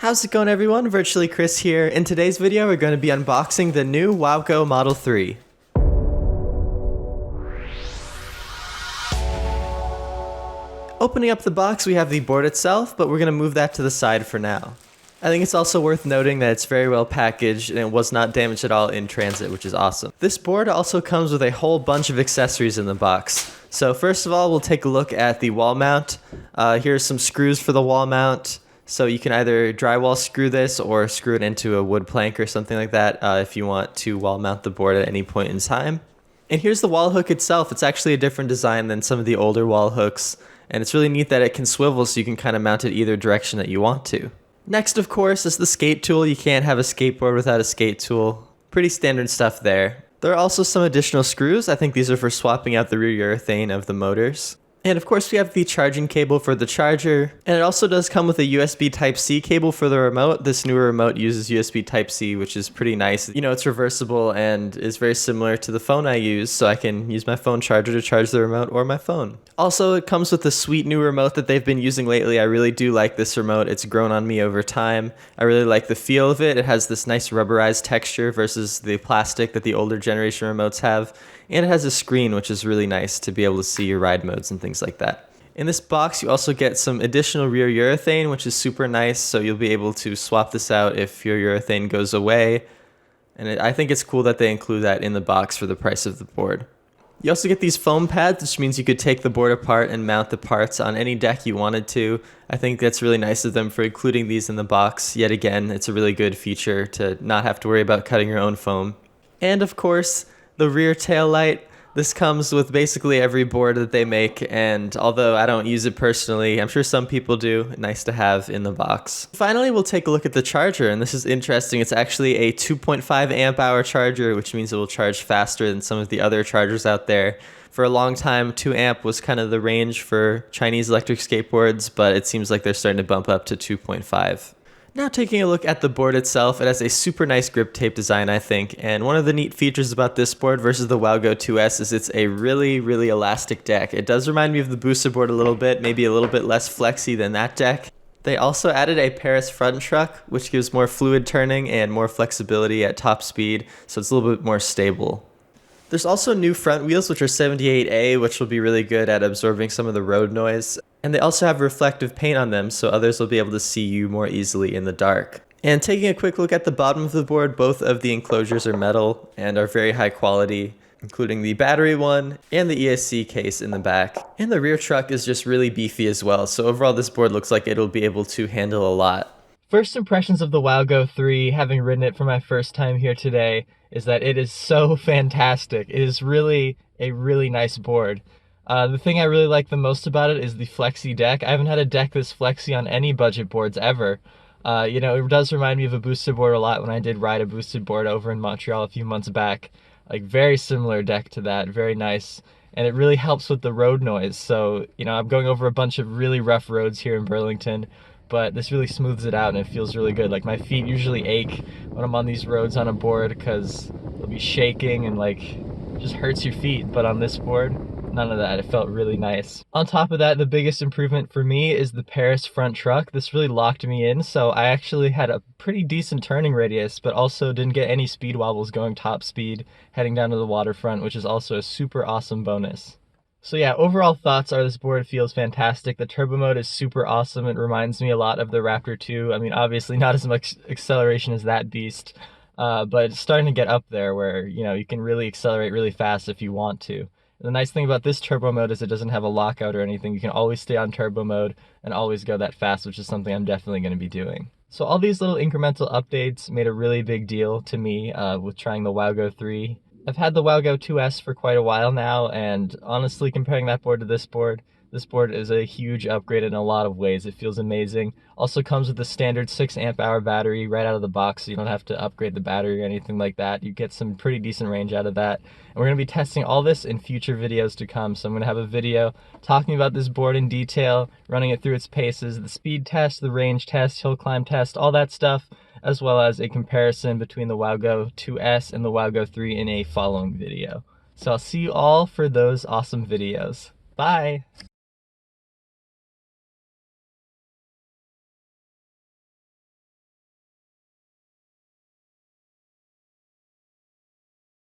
How's it going, everyone? Virtually Chris here. In today's video, we're going to be unboxing the new WowGo Model 3. Opening up the box, we have the board itself, but we're going to move that to the side for now. I think it's also worth noting that it's very well packaged and it was not damaged at all in transit, which is awesome. This board also comes with a whole bunch of accessories in the box. So first of all, we'll take a look at the wall mount. Here's some screws for the wall mount. So you can either drywall screw this or screw it into a wood plank or something like that if you want to wall mount the board at any point in time. And here's the wall hook itself. It's actually a different design than some of the older wall hooks. And it's really neat that it can swivel so you can kind of mount it either direction that you want to. Next, of course, is the skate tool. You can't have a skateboard without a skate tool. Pretty standard stuff there. There are also some additional screws. I think these are for swapping out the rear urethane of the motors. And of course, we have the charging cable for the charger. And it also does come with a USB Type-C cable for the remote. This newer remote uses USB Type-C, which is pretty nice. You know, it's reversible and is very similar to the phone I use, so I can use my phone charger to charge the remote or my phone. Also, it comes with the sweet new remote that they've been using lately. I really do like this remote. It's grown on me over time. I really like the feel of it. It has this nice rubberized texture versus the plastic that the older generation remotes have. And it has a screen, which is really nice to be able to see your ride modes and things like that. In this box, you also get some additional rear urethane, which is super nice. So you'll be able to swap this out if your urethane goes away. And I think it's cool that they include that in the box for the price of the board. You also get these foam pads, which means you could take the board apart and mount the parts on any deck you wanted to. I think that's really nice of them for including these in the box. Yet again, it's a really good feature to not have to worry about cutting your own foam. And of course, the rear tail light. This comes with basically every board that they make, and although I don't use it personally, I'm sure some people do. Nice to have in the box. Finally, we'll take a look at the charger, and this is interesting. It's actually a 2.5 amp hour charger, which means it will charge faster than some of the other chargers out there. For a long time, 2 amp was kind of the range for Chinese electric skateboards, but it seems like they're starting to bump up to 2.5. Now taking a look at the board itself, it has a super nice grip tape design, I think, and one of the neat features about this board versus the WowGo 2S is it's a really elastic deck. It does remind me of the booster board a little bit, maybe a little bit less flexy than that deck. They also added a Paris front truck, which gives more fluid turning and more flexibility at top speed, so it's a little bit more stable. There's also new front wheels, which are 78A, which will be really good at absorbing some of the road noise. And they also have reflective paint on them, so others will be able to see you more easily in the dark. And taking a quick look at the bottom of the board, both of the enclosures are metal and are very high quality, including the battery one and the ESC case in the back. And the rear truck is just really beefy as well, so overall this board looks like it'll be able to handle a lot. First impressions of the WowGo 3, having ridden it for my first time here today, is that it is so fantastic. It is really a really nice board. The thing I really like the most about it is the flexi deck. I haven't had a deck this flexi on any budget boards ever. You know, it does remind me of a boosted board a lot when I did ride a boosted board over in Montreal a few months back. Like, very similar deck to that, very nice. And it really helps with the road noise. So, you know, I'm going over a bunch of really rough roads here in Burlington, but this really smooths it out and it feels really good. Like, my feet usually ache when I'm on these roads on a board because they'll be shaking and like just hurts your feet. But on this board, none of that. It felt really nice. On top of that, the biggest improvement for me is the Paris front truck. This really locked me in, so I actually had a pretty decent turning radius, but also didn't get any speed wobbles going top speed heading down to the waterfront, which is also a super awesome bonus. So yeah, overall thoughts are this board feels fantastic. The turbo mode is super awesome. It reminds me a lot of the Raptor 2. I mean, obviously not as much acceleration as that beast, but it's starting to get up there where, you know, you can really accelerate really fast if you want to. The nice thing about this turbo mode is it doesn't have a lockout or anything. You can always stay on turbo mode and always go that fast, which is something I'm definitely going to be doing. So all these little incremental updates made a really big deal to me with trying the WowGo 3. I've had the WowGo 2S for quite a while now, and honestly, comparing that board to this board is a huge upgrade in a lot of ways. It feels amazing. Also comes with a standard 6 amp hour battery right out of the box, so you don't have to upgrade the battery or anything like that. You get some pretty decent range out of that. And we're going to be testing all this in future videos to come. So I'm going to have a video talking about this board in detail, running it through its paces, the speed test, the range test, hill climb test, all that stuff, as well as a comparison between the WowGo 2S and the WowGo 3 in a following video. So I'll see you all for those awesome videos. Bye!